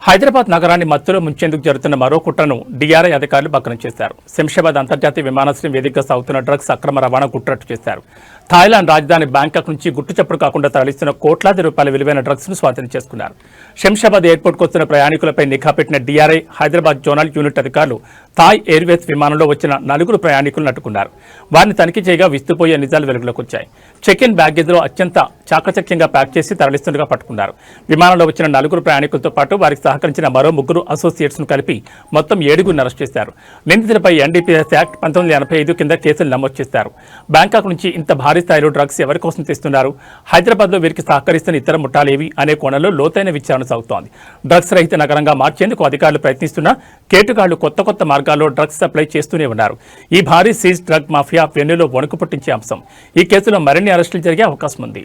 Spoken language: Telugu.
హైదరాబాద్ నగరాన్ని మత్తులో ముంచేందుకు జరుగుతున్న మరో కుట్రను డీఆర్ఐ అధికారులు భగ్నం చేశారు. శంషాబాద్ అంతర్జాతీయ విమానాశ్రయం వేదికగా సాగుతున్న డ్రగ్స్ అక్రమ రవాణా గుట్రట్టు చేశారు. థాయిలాండ్ రాజధాని బ్యాంకాక్ నుంచి గుట్టుచప్పుడు కాకుండా తరలిస్తున్న కోట్లాది రూపాయల విలువైన డ్రగ్స్ ను స్వాధీనం చేసుకున్నారు. శంషాబాద్ ఎయిర్పోర్ట్కు వస్తున్న ప్రయాణికులపై నిఘా పెట్టిన డీఆర్ఐ హైదరాబాద్ జోనల్ యూనిట్ అధికారులు థాయ్ ఎయిర్వేస్ విమానంలో వచ్చిన 4 ప్రయాణికులను అడ్డుకున్నారు. వారిని తనిఖీ చేయగా విస్తుపోయే నిజాలు వెలుగులోకి వచ్చాయి. చెక్ ఇన్ బ్యాగేజ్లో అత్యంత చాకచక్యంగా ప్యాక్ చేసి తరలిస్తుండగా పట్టుకున్నారు. విమానంలో వచ్చిన 4 ప్రయాణికులతో పాటు వారికి సహకరించిన మరో 3 అసోసియేట్స్ ను కలిపి మొత్తం 7 అరెస్ట్ చేశారు. నిందితులపై ఎన్డీపీఎస్ యాక్ట్ 1985 కింద కేసులు నమోదు చేశారు. బ్యాంకాక్ నుంచి ఇంత భారీ స్థాయిలో డ్రగ్స్ ఎవరి కోసం తెస్తున్నారు, హైదరాబాద్ లో వీరికి సహకరిస్తున్న ఇతర ముఠాలేవి అనే కోణంలో లోతైన విచారణ సాగుతోంది. డ్రగ్స్ రహిత నగరంగా మార్చేందుకు అధికారులు ప్రయత్నిస్తున్నా కేటుగాళ్లు కొత్త మార్గాల్లో డ్రగ్స్ సప్లై చేస్తూనే ఉన్నారు. ఈ భారీ సీజ్ డ్రగ్ మాఫియా వెన్నులో వణుకు పుట్టించే అంశం. ఈ కేసులో మరిన్ని అరెస్టులు జరిగే అవకాశం ఉంది.